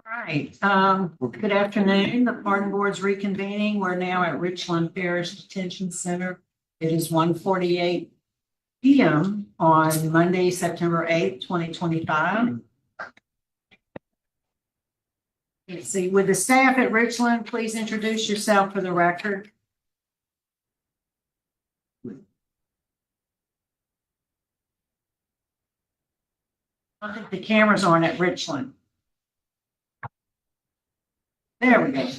Right. Good afternoon. The pardon board's reconvening. We're now at Richland Parish Detention Center. It is 1:48 p.m. on Monday, September 8th, 2025. Let's see, with the staff at Richland, please introduce yourself for the record. I think the cameras aren't at Richland. There we go.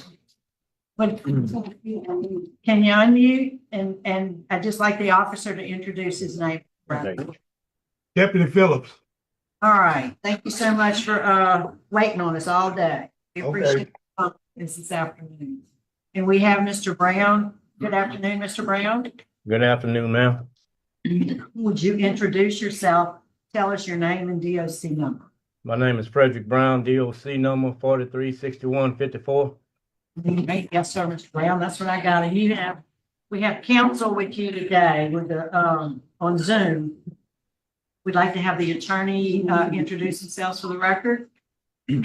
Can you unmute and I'd just like the officer to introduce his name. Okay. Deputy Phillips. All right. Thank you so much for waiting on us all day. We appreciate this afternoon. And we have Mr. Brown. Good afternoon, Mr. Brown. Good afternoon, ma'am. Would you introduce yourself? Tell us your name and DOC number. My name is Frederick Brown, DOC number 436154. Yes, sir, Mr. Brown. That's what I got. And we have counsel with you today with the on Zoom. We'd like to have the attorney introduce themselves for the record. Is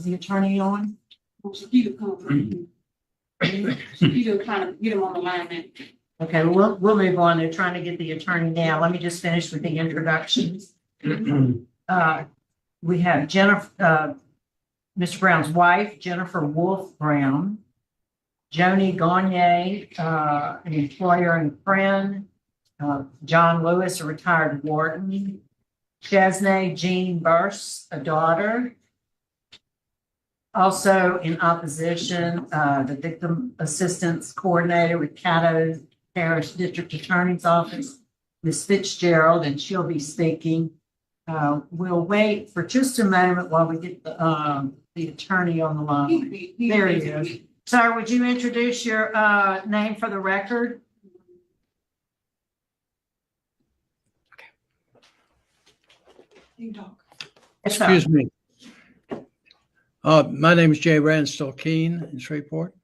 the attorney on? You kind of get them on the line then. Okay, we'll move on. They're trying to get the attorney now. Let me just finish with the introductions. We have Jennifer, Mr. Brown's wife, Jennifer Wolf Brown, Joni Gagne, an employer and friend, John Lewis, a retired warden, Chesney Jean Burse, a daughter. Also in opposition, the victim assistance coordinator with Caddo Parish District Attorney's Office, Ms. Fitzgerald, and she'll be speaking. We'll wait for just a moment while we get the attorney on the line. There he is. Sir, would you introduce your name for the record? Yes, sir. Excuse me. My name is Jay Ransdell Keene in Shreveport.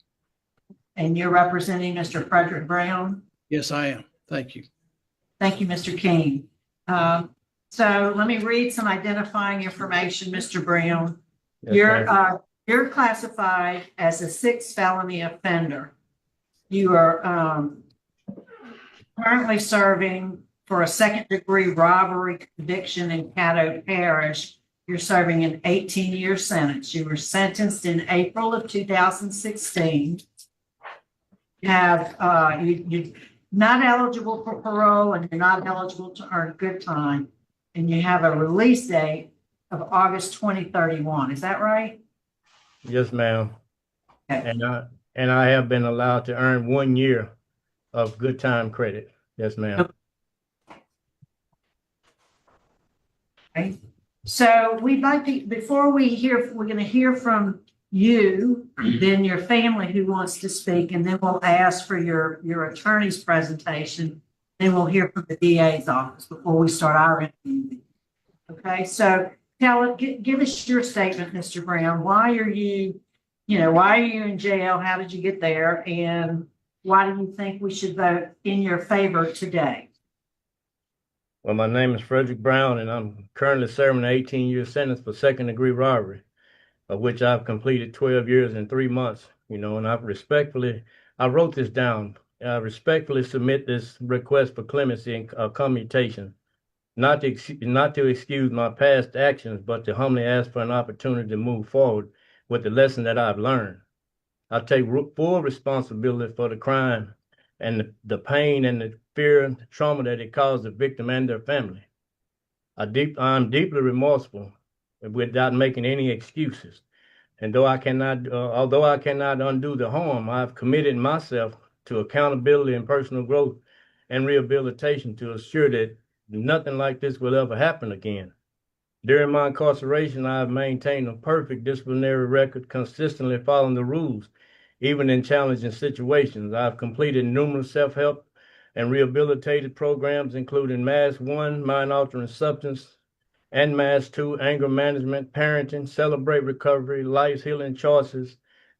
And you're representing Mr. Frederick Brown? Yes, I am. Thank you. Thank you, Mr. King. So let me read some identifying information, Mr. Brown. Yes, You're classified as a 6th felony offender. You are currently serving for a 2nd-degree robbery conviction in Caddo Parish. You're serving an 18-year sentence. You were sentenced in April of 2016. You have you're not eligible for parole and you're not eligible to earn good time. And you have a release date of August 2031. Is that right? Yes, ma'am. Okay. And I have been allowed to earn 1 year of good time credit. Yes, ma'am. Okay. So we'd like to, before we hear, we're going to hear from you, then your family who wants to speak, and then we'll ask for your attorney's presentation. Then we'll hear from the DA's office before we start our interview. Okay, so give us your statement, Mr. Brown. Why are you in jail? How did you get there? And why do you think we should vote in your favor today? Well, my name is Frederick Brown, and I'm currently serving an 18-year sentence for 2nd-degree robbery, of which I've completed 12 years and 3 months. And I wrote this down. I respectfully submit this request for clemency and commutation, not to excuse my past actions, but to humbly ask for an opportunity to move forward with the lesson that I've learned. I take full responsibility for the crime and the pain and the fear and the trauma that it caused the victim and their family. I'm deeply remorseful without making any excuses. And although I cannot undo the harm, I've committed myself to accountability and personal growth and rehabilitation to assure that nothing like this will ever happen again. During my incarceration, I have maintained a perfect disciplinary record, consistently following the rules, even in challenging situations. I've completed numerous self-help and rehabilitative programs, including MAS 1, mind-altering substance, and MAS 2, anger management, parenting, celebrate recovery, life's healing choices,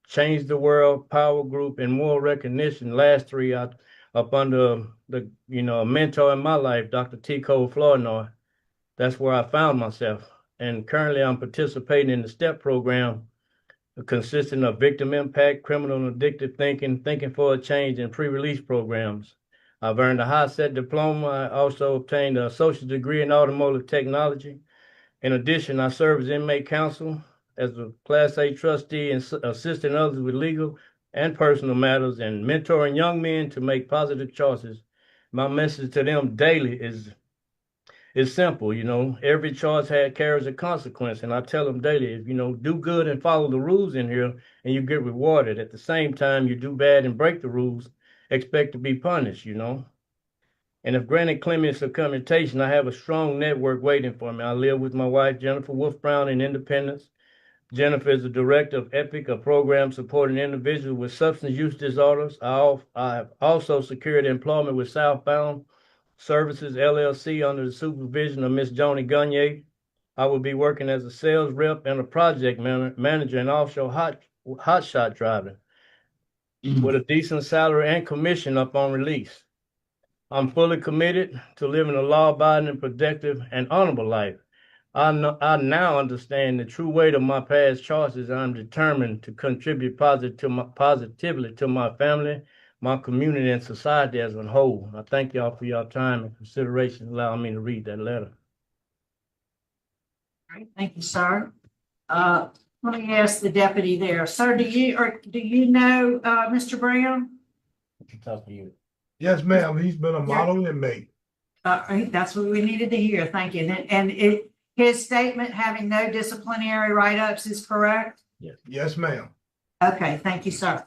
change the world, power group, and moral recognition. Last 3, up under the, a mentor in my life, Dr. T. Cole Flournoy. That's where I found myself. And currently I'm participating in the STEP program consisting of victim impact, criminal and addictive thinking, thinking for a change, and pre-release programs. I've earned a high-set diploma. I also obtained a associate degree in automotive technology. In addition, I serve as inmate counsel, as a Class A trustee, and assisting others with legal and personal matters, and mentoring young men to make positive choices. My message to them daily is simple. Every choice carries a consequence, and I tell them daily, do good and follow the rules in here, and you get rewarded. At the same time, you do bad and break the rules, expect to be punished. And if granted clemency or commutation, I have a strong network waiting for me. I live with my wife, Jennifer Wolf Brown, in Independence. Jennifer is the director of EPIC, a program supporting individuals with substance use disorders. I have also secured employment with Southbound Services LLC under the supervision of Miss Joni Gunye. I will be working as a sales rep and a project manager in offshore hotshot driving with a decent salary and commission upon release. I'm fully committed to living a law-abiding, productive, and honorable life. I now understand the true weight of my past choices. I'm determined to contribute positively to my family, my community, and society as a whole. I thank y'all for your time and consideration allowing me to read that letter. All right, thank you, sir. Let me ask the deputy there. Sir, do you know, Mr. Brown? Talk to you. Yes, ma'am. He's been a model inmate. That's what we needed to hear. Thank you. His statement having no disciplinary write-ups is correct? Yes, ma'am. Okay, thank you, sir.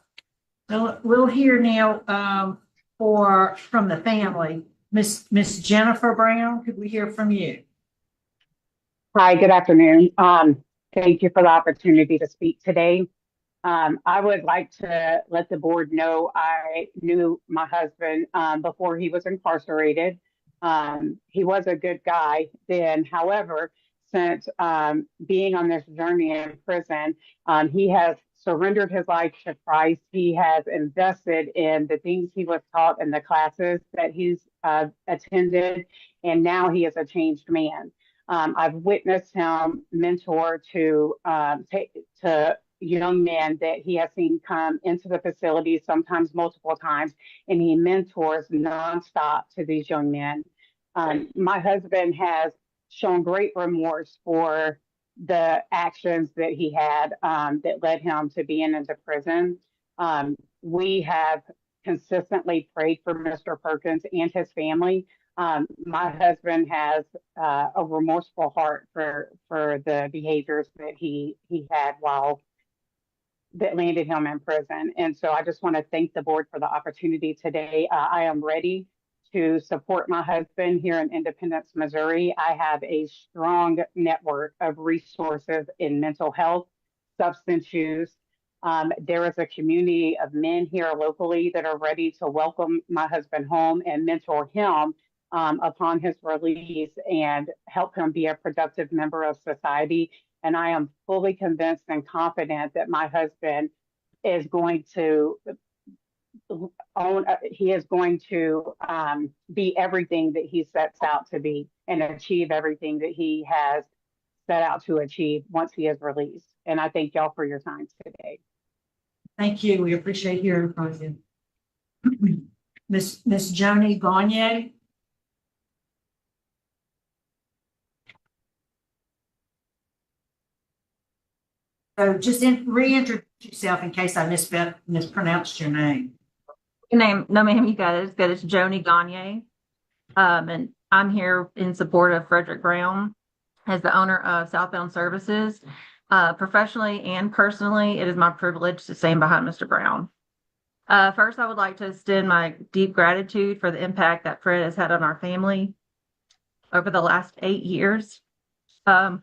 So we'll hear now from the family. Miss Jennifer Brown, could we hear from you? Hi, good afternoon. Thank you for the opportunity to speak today. I would like to let the board know I knew my husband before he was incarcerated. He was a good guy then. However, since being on this journey in prison, he has surrendered his life to Christ. He has invested in the things he was taught in the classes that he's attended, and now he is a changed man. I've witnessed him mentor to young men that he has seen come into the facility, sometimes multiple times, and he mentors nonstop to these young men. My husband has shown great remorse for the actions that he had that led him to being into prison. We have consistently prayed for Mr. Perkins and his family. My husband has a remorseful heart for the behaviors that he had that landed him in prison. And so I just want to thank the board for the opportunity today. I am ready to support my husband here in Independence, Missouri. I have a strong network of resources in mental health, substance use. There is a community of men here locally that are ready to welcome my husband home and mentor him upon his release and help him be a productive member of society. And I am fully convinced and confident that my husband is going to be everything that he sets out to be and achieve everything that he has set out to achieve once he is released. And I thank y'all for your time today. Thank you. We appreciate hearing from you. Miss Joni Gagne. So just reintroduce yourself in case I mispronounced your name. No, ma'am, you got it. It's good. It's Joni Gagne. And I'm here in support of Frederick Brown as the owner of Southbound Services. Professionally and personally, it is my privilege to stand behind Mr. Brown. First, I would like to extend my deep gratitude for the impact that Fred has had on our family over the last 8 years. While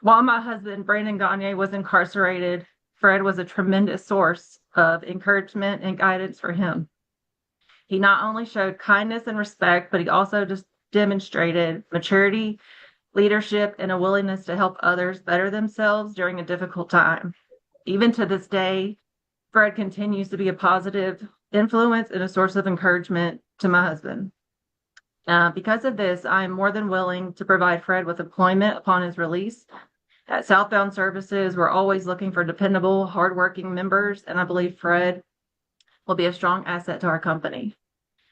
my husband, Brandon Gagne, was incarcerated, Fred was a tremendous source of encouragement and guidance for him. He not only showed kindness and respect, but he also just demonstrated maturity, leadership, and a willingness to help others better themselves during a difficult time. Even to this day, Fred continues to be a positive influence and a source of encouragement to my husband. Because of this, I am more than willing to provide Fred with employment upon his release. At Southbound Services, we're always looking for dependable, hardworking members, and I believe Fred will be a strong asset to our company.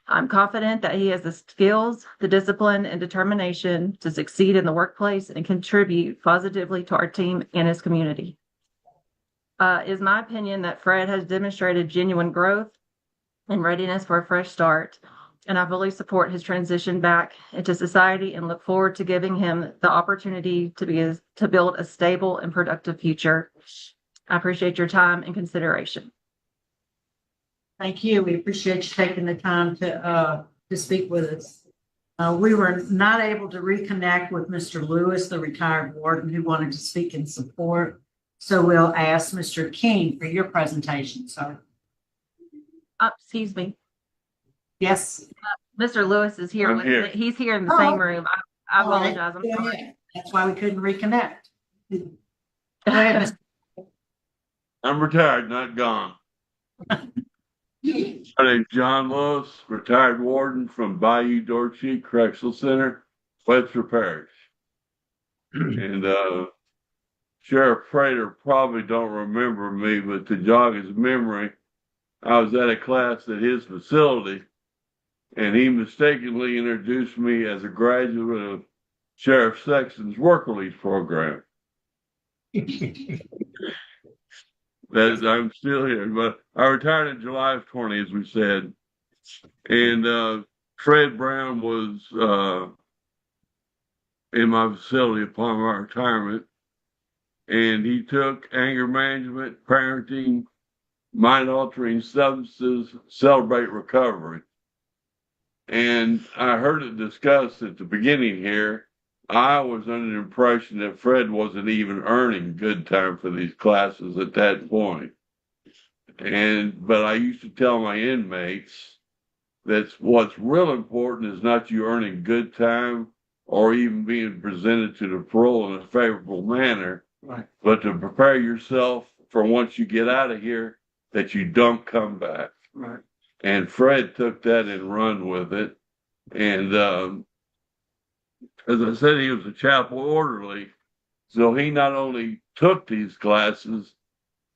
I'm confident that he has the skills, the discipline, and determination to succeed in the workplace and contribute positively to our team and his community. It is my opinion that Fred has demonstrated genuine growth and readiness for a fresh start, and I fully support his transition back into society and look forward to giving him the opportunity to build a stable and productive future. I appreciate your time and consideration. Thank you. We appreciate you taking the time to speak with us. We were not able to reconnect with Mr. Lewis, the retired warden, who wanted to speak in support. So we'll ask Mr. King for your presentation, sir. Excuse me. Yes. Mr. Lewis is here. I'm here. He's here in the same room. I All right. apologize. I'm Go sorry. ahead. That's why we couldn't reconnect. Go ahead, Mr. I'm retired, not gone. My name's John Lewis, retired warden from Bayou Dorchie Correctional Center, Webster Parish. And Sheriff Prater probably don't remember me, but to jog his memory, I was at a class at his facility, and he mistakenly introduced me as a graduate of Sheriff Sexton's work release program. That I'm still here, but I retired in July of 20, as we said. And Fred Brown was in my facility upon my retirement, and he took anger management, parenting, mind-altering substances, Celebrate Recovery. And I heard it discussed at the beginning here. I was under the impression that Fred wasn't even earning good time for these classes at that point. But I used to tell my inmates that what's real important is not you earning good time or even being presented to the parole in a favorable manner, Right. but to prepare yourself for once you get out of here that you don't come back. Right. And Fred took that and run with it. And as I said, he was a chapel orderly. So he not only took these classes,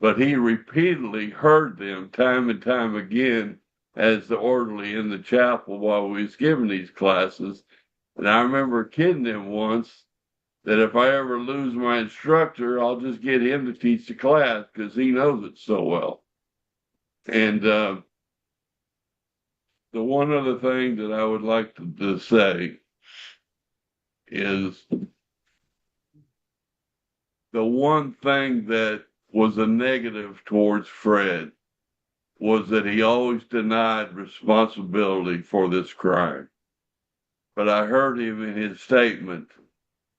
but he repeatedly heard them time and time again as the orderly in the chapel while we was giving these classes. And I remember kidding him once that if I ever lose my instructor, I'll just get him to teach the class because he knows it so well. And the one other thing that I would like to say is the one thing that was a negative towards Fred was that he always denied responsibility for this crime. But I heard him in his statement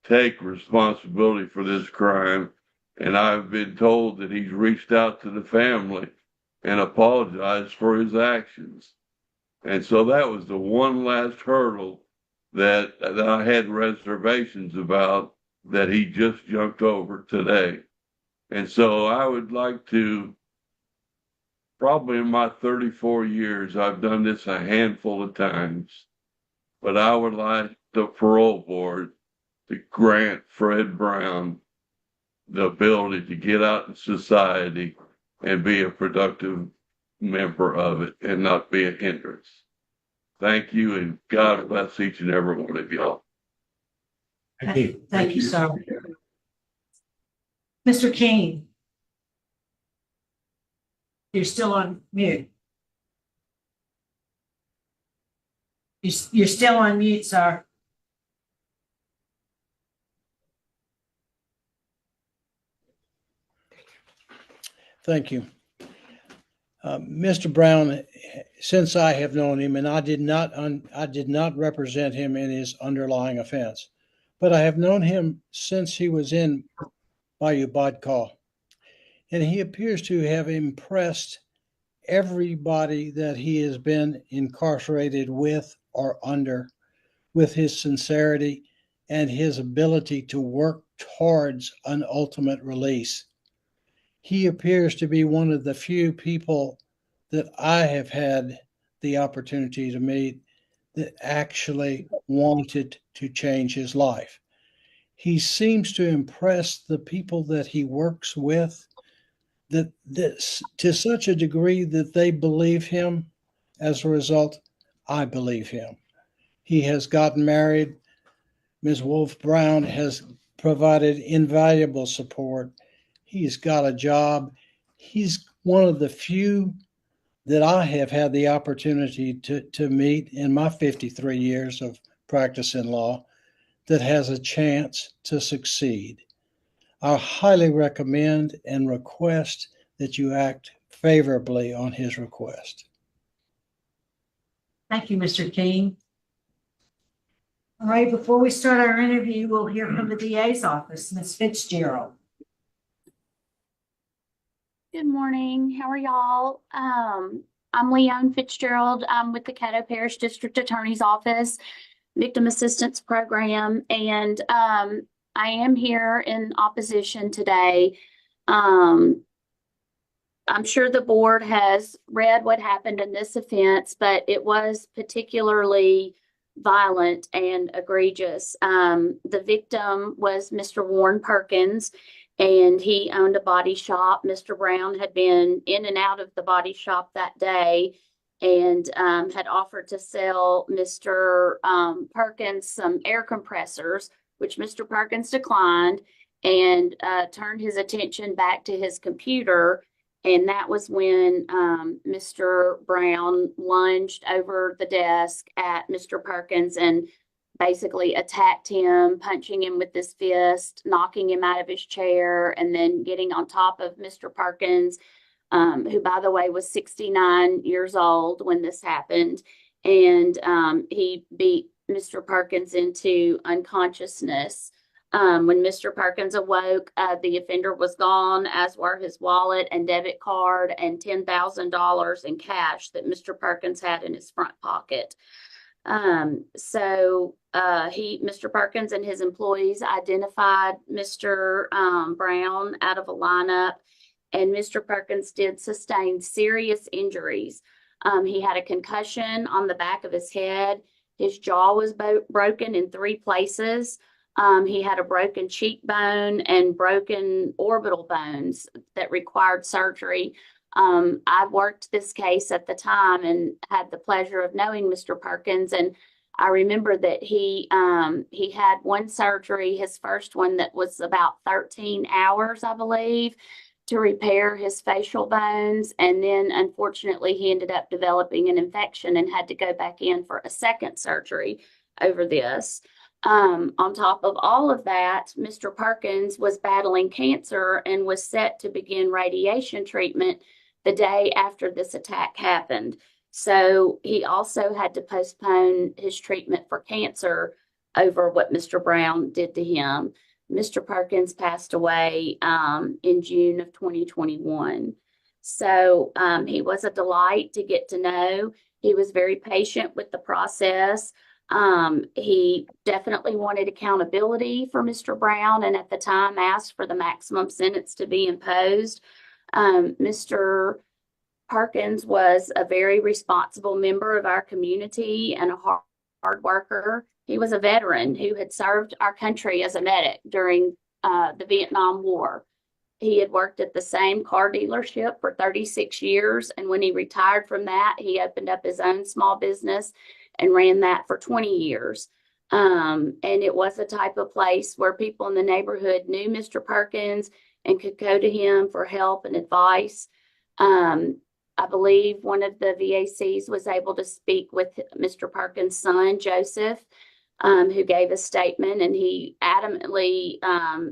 take responsibility for this crime, and I've been told that he's reached out to the family and apologized for his actions. And so that was the one last hurdle that I had reservations about that he just jumped over today. And so I would like to, probably in my 34 years, I've done this a handful of times, but I would like the parole board to grant Fred Brown the ability to get out in society and be a productive member of it and not be a hindrance. Thank you, and God bless each and every one of y'all. Thank you. Thank you, sir. Mr. King. You're still on mute. You're still on mute, sir. Thank you. Mr. Brown, since I have known him, and I did not represent him in his underlying offense, but I have known him since he was in Bayou Bodcaw, and he appears to have impressed everybody that he has been incarcerated with or under, with his sincerity and his ability to work towards an ultimate release. he appears to be one of the few people that I have had the opportunity to meet that actually wanted to change his life. He seems to impress the people that he works with that to such a degree that they believe him. As a result, I believe him. He has gotten married. Ms. Wolf Brown has provided invaluable support. He's got a job. He's one of the few that I have had the opportunity to meet in my 53 years of practice in law that has a chance to succeed. I highly recommend and request that you act favorably on his request. Thank you, Mr. King. All right, before we start our interview, we'll hear from the DA's office, Ms. Fitzgerald. Good morning. How are y'all? I'm Leone Fitzgerald. I'm with the Caddo Parish District Attorney's Office, Victim Assistance Program, and I am here in opposition today. I'm sure the board has read what happened in this offense, but it was particularly violent and egregious. The victim was Mr. Warren Perkins, and he owned a body shop. Mr. Brown had been in and out of the body shop that day and had offered to sell Mr. Perkins some air compressors, which Mr. Perkins declined and turned his attention back to his computer. And that was when Mr. Brown lunged over the desk at Mr. Perkins and basically attacked him, punching him with his fist, knocking him out of his chair, and then getting on top of Mr. Perkins, who, by the way, was 69 years old when this happened. And he beat Mr. Perkins into unconsciousness. When Mr. Perkins awoke, the offender was gone, as were his wallet and debit card and $10,000 in cash that Mr. Perkins had in his front pocket. Mr. Perkins and his employees identified Mr. Brown out of a lineup, and Mr. Perkins did sustain serious injuries. He had a concussion on the back of his head. His jaw was broken in 3 places. He had a broken cheekbone and broken orbital bones that required surgery. I worked this case at the time and had the pleasure of knowing Mr. Perkins. And I remember that he had one surgery, his first one that was about 13 hours, I believe, to repair his facial bones. And then unfortunately, he ended up developing an infection and had to go back in for a second surgery over this. On top of all of that, Mr. Perkins was battling cancer and was set to begin radiation treatment the day after this attack happened. So he also had to postpone his treatment for cancer over what Mr. Brown did to him. Mr. Perkins passed away in June of 2021. So he was a delight to get to know. He was very patient with the process. He definitely wanted accountability for Mr. Brown, and at the time asked for the maximum sentence to be imposed. Mr. Perkins was a very responsible member of our community and a hard worker. He was a veteran who had served our country as a medic during the Vietnam War. He had worked at the same car dealership for 36 years, and when he retired from that, he opened up his own small business and ran that for 20 years. And it was a type of place where people in the neighborhood knew Mr. Perkins and could go to him for help and advice. I believe one of the VACs was able to speak with Mr. Perkins' son, Joseph, who gave a statement, and he adamantly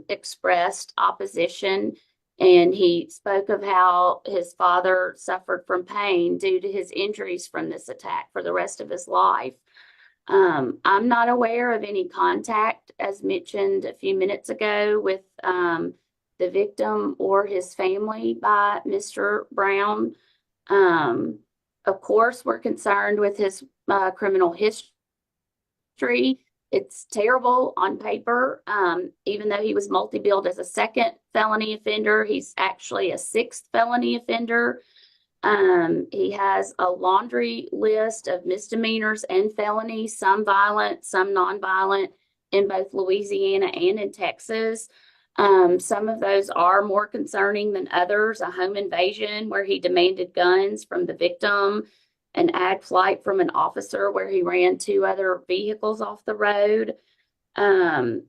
expressed opposition. And he spoke of how his father suffered from pain due to his injuries from this attack for the rest of his life. I'm not aware of any contact, as mentioned a few minutes ago, with the victim or his family by Mr. Brown. Of course, we're concerned with his criminal history. It's terrible on paper, even though he was multi-billed as a second felony offender. He's actually a sixth felony offender. He has a laundry list of misdemeanors and felonies, some violent, some nonviolent, in both Louisiana and in Texas. Some of those are more concerning than others. A home invasion where he demanded guns from the victim, an ag flight from an officer where he ran 2 other vehicles off the road.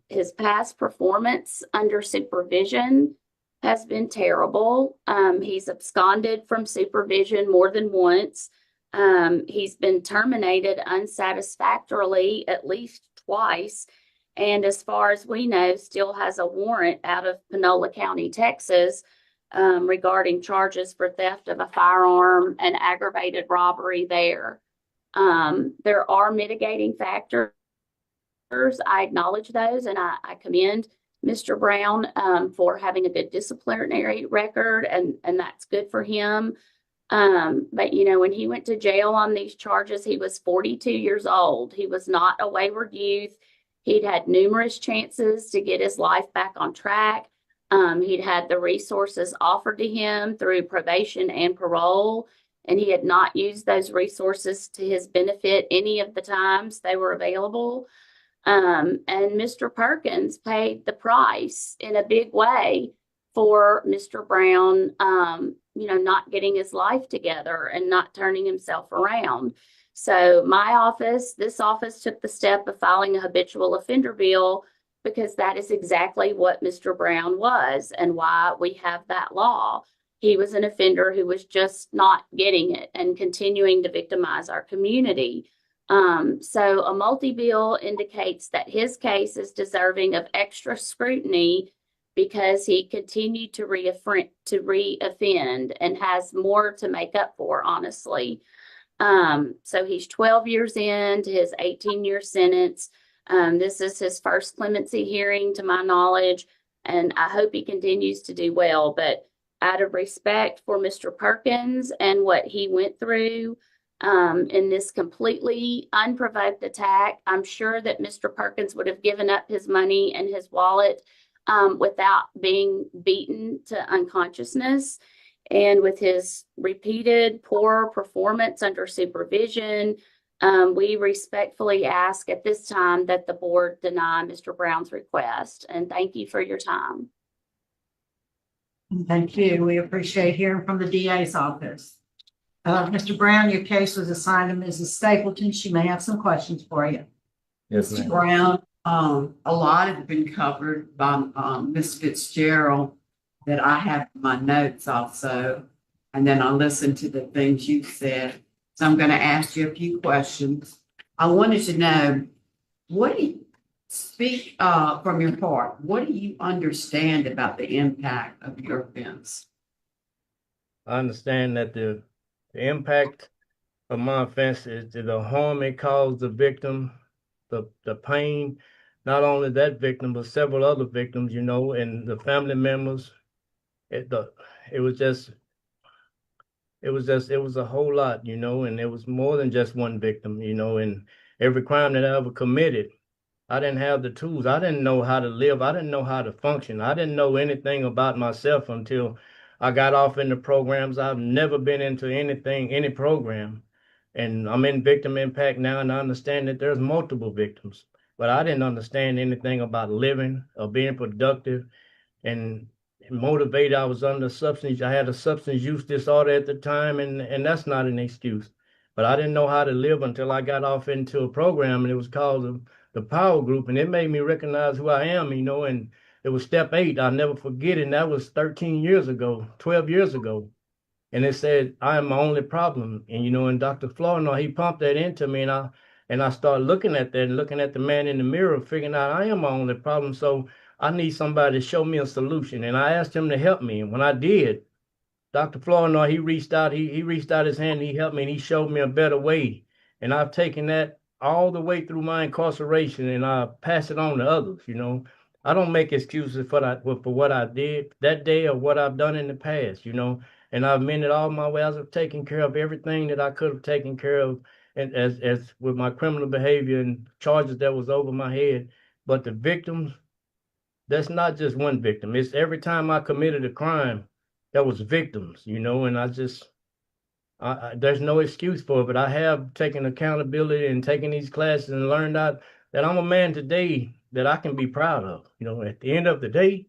His past performance under supervision has been terrible. He's absconded from supervision more than once. He's been terminated unsatisfactorily at least twice. And as far as we know, still has a warrant out of Panola County, Texas, regarding charges for theft of a firearm and aggravated robbery there. There are mitigating factors. I acknowledge those, and I commend Mr. Brown for having a good disciplinary record, and that's good for him. But you know, when he went to jail on these charges, he was 42 years old. He was not a wayward youth. He'd had numerous chances to get his life back on track. He'd had the resources offered to him through probation and parole, and he had not used those resources to his benefit any of the times they were available. And Mr. Perkins paid the price in a big way for Mr. Brown, not getting his life together and not turning himself around. So this office took the step of filing a habitual offender bill because that is exactly what Mr. Brown was and why we have that law. He was an offender who was just not getting it and continuing to victimize our community. So a multi-bill indicates that his case is deserving of extra scrutiny because he continued to reoffend and has more to make up for, honestly. So he's 12 years into his 18-year sentence. This is his first clemency hearing, to my knowledge, and I hope he continues to do well. But out of respect for Mr. Perkins and what he went through in this completely unprovoked attack, I'm sure that Mr. Perkins would have given up his money and his wallet without being beaten to unconsciousness. And with his repeated poor performance under supervision, we respectfully ask at this time that the board deny Mr. Brown's request. And thank you for your time. Thank you. We appreciate hearing from the DA's office. Mr. Brown, your case was assigned to Mrs. Stapleton. She may have some questions for you. Yes, Mr. ma'am. Brown, a lot has been covered by Ms. Fitzgerald that I have in my notes also. And then I listened to the things you said. So I'm going to ask you a few questions. I wanted to know, what do you speak from your heart? What do you understand about the impact of your offense? I understand that the impact of my offense is the harm it caused the victim, the pain, not only that victim, but several other victims, and the family members. It was a whole lot, and it was more than just one victim, and every crime that I ever committed, I didn't have the tools. I didn't know how to live. I didn't know how to function. I didn't know anything about myself until I got off in the programs. I've never been into any program, and I'm in victim impact now, and I understand that there's multiple victims, but I didn't understand anything about living or being productive and motivated. I was under substance. I had a substance use disorder at the time, and that's not an excuse. But I didn't know how to live until I got off into a program, and it was called the Power Group, and it made me recognize who I am, and it was step 8. I'll never forget it. And that was 13 years ago, 12 years ago. And it said, I am my only problem. And Dr. Flournoy, he pumped that into me, and I started looking at that and looking at the man in the mirror, figuring out I am my only problem. So I need somebody to show me a solution. And I asked him to help me. And when I did, Dr. Flournoy, he reached out his hand, he helped me, and he showed me a better way. And I've taken that all the way through my incarceration, and I pass it on to others. I don't make excuses for what I did that day or what I've done in the past, and I've mended all my ways. I've taken care of everything that I could have taken care of, and as with my criminal behavior and charges that was over my head. But the victims, that's not just one victim. It's every time I committed a crime, there was victims, you know, and there's no excuse for it, but I have taken accountability and taken these classes and learned out that I'm a man today that I can be proud of. You know, at the end of the day,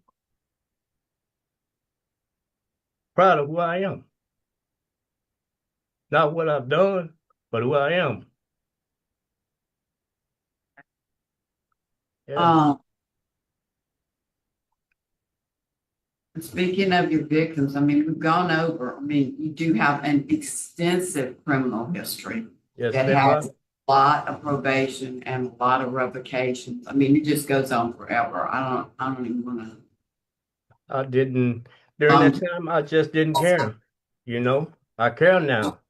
proud of who I am. Not what I've done, but who I am. Yeah. Speaking of your victims, I mean, we've gone over, I mean, you do have an extensive criminal history Yes, that ma'am. has a lot of probation and a lot of revocations. I mean, it just goes on forever. I don't even wanna. I didn't, during that time, I just didn't care. You know, I care now.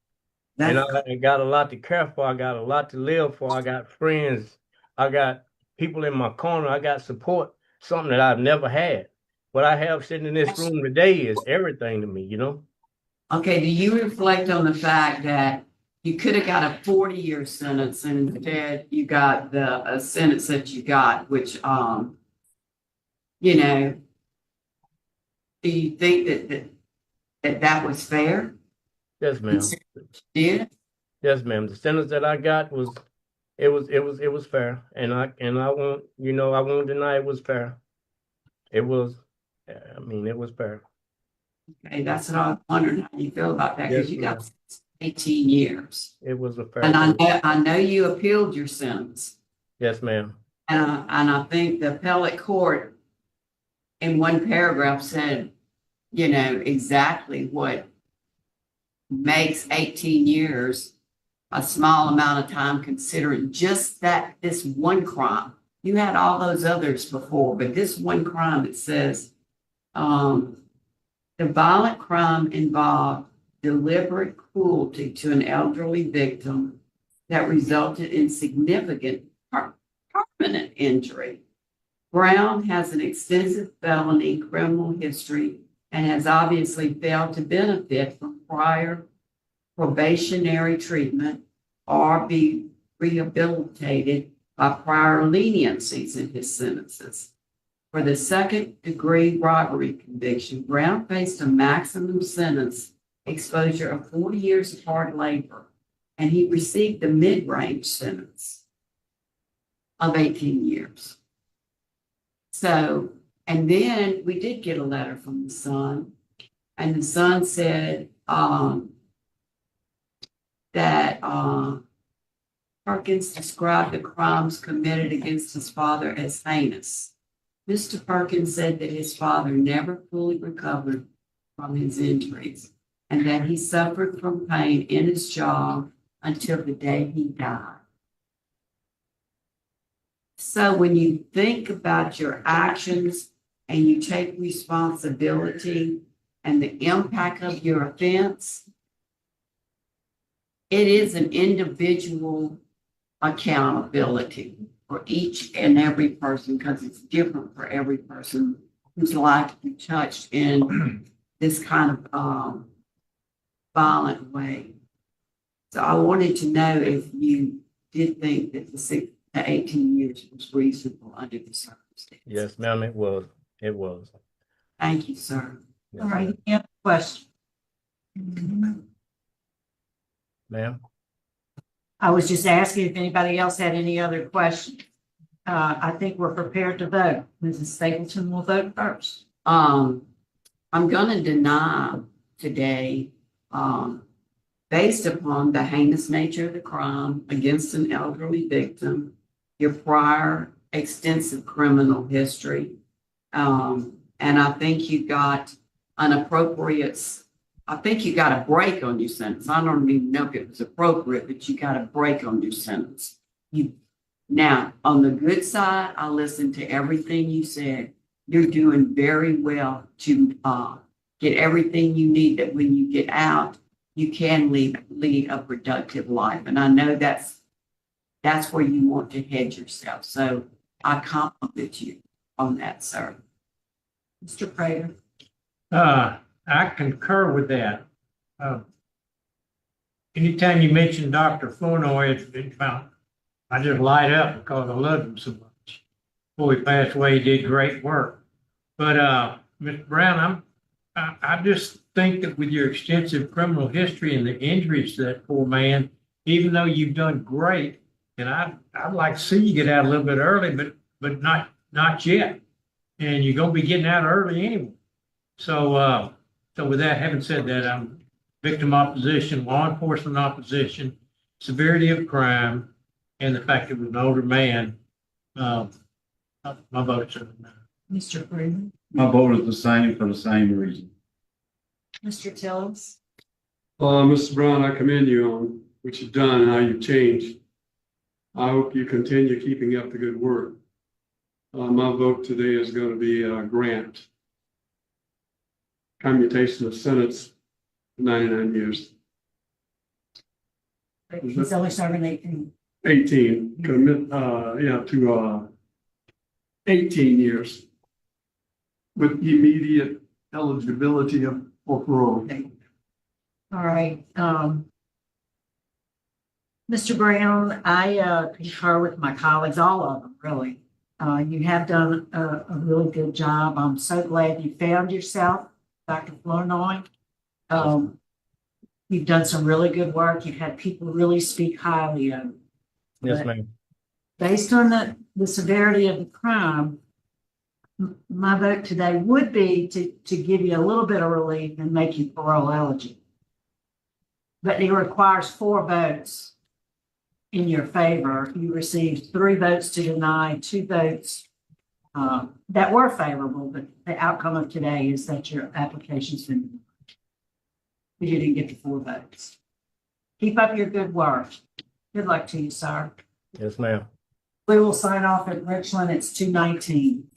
And I got a lot to care for. I got a lot to live for. I got friends. I got people in my corner. I got support, something that I've never had. What I have sitting in this room today is everything to me, you know? Okay, do you reflect on the fact that you could have got a 40-year sentence and instead you got the sentence that you got, which, you know, do you think that was fair? Yes, ma'am. Yeah. Yes, ma'am. The sentence that I got was fair. And I won't, you know, I won't deny it was fair. It was, I mean, it was fair. Okay, that's what I was wondering how you feel about that, because Yes, you got 18 years. It was a fair. And sentence. I know you appealed your sentence. Yes, ma'am. And I think the appellate court in one paragraph said, you know, exactly what makes 18 years a small amount of time considering just this one crime. You had all those others before, but this one crime, it says, the violent crime involved deliberate cruelty to an elderly victim that resulted in significant permanent injury. Brown has an extensive felony criminal history and has obviously failed to benefit from prior probationary treatment or be rehabilitated by prior leniencies in his sentences. For the second-degree robbery conviction, Brown faced a maximum sentence exposure of 40 years of hard labor, and he received the mid-range sentence of 18 years. So, and then we did get a letter from the son, and the son said that Perkins described the crimes committed against his father as heinous. Mr. Perkins said that his father never fully recovered from his injuries and that he suffered from pain in his jaw until the day he died. So when you think about your actions and you take responsibility and the impact of your offense, it is an individual accountability for each and every person, because it's different for every person whose life you touched in this kind of violent way. So I wanted to know if you did think that the 18 years was reasonable under the circumstances. Yes, ma'am, it was. It was. Thank you, sir. Yes, All right, any other questions? ma'am. I was just asking if anybody else had any other questions. I think we're prepared to vote. Mrs. Stapleton will vote first. I'm gonna deny today, based upon the heinous nature of the crime against an elderly victim, your prior extensive criminal history, and I think you got I think you got a break on your sentence. I don't even know if it was appropriate, but you got a break on your sentence. Now, on the good side, I listened to everything you said. You're doing very well to get everything you need, that when you get out, you can lead a productive life. And I know that's where you want to head yourself. So I compliment you on that, sir. Mr. Prater. I concur with that. Anytime you mention Dr. Flournoy, I just light up because I loved him so much. Before he passed away, he did great work. But, Mr. Brown, I just think that with your extensive criminal history and the injuries to that poor man, even though you've done great, and I'd like to see you get out a little bit early, but not yet. And you're gonna be getting out early anyway. So, so with that, having said that, I'm victim opposition, law enforcement opposition, severity of crime, and the fact that it was an older man. My vote's in. Mr. Freeman, My vote is the same for the same reason. Mr. Tillings, Mr. Brown, I commend you on what you've done and how you've changed. I hope you continue keeping up the good work. My vote today is going to be a grant. Commutation of sentence, 99 years. he's only serving 18. 18, commit, to 18 years with immediate eligibility for parole. All right, Mr. Brown, I concur with my colleagues, all of them, really. You have done a really good job. I'm so glad you found yourself, Dr. Flournoy. You've done some really good work. You've had people really speak highly of you. Yes, But ma'am. based on the severity of the crime, my vote today would be to give you a little bit of relief and make you parole eligible. But it requires 4 votes in your favor. You received 3 votes to deny, 2 votes that were favorable, but the outcome of today is that your application's been denied. You didn't get the 4 votes. Keep up your good work. Good luck to you, sir. Yes, ma'am. We will sign off at Richland. It's 2:19.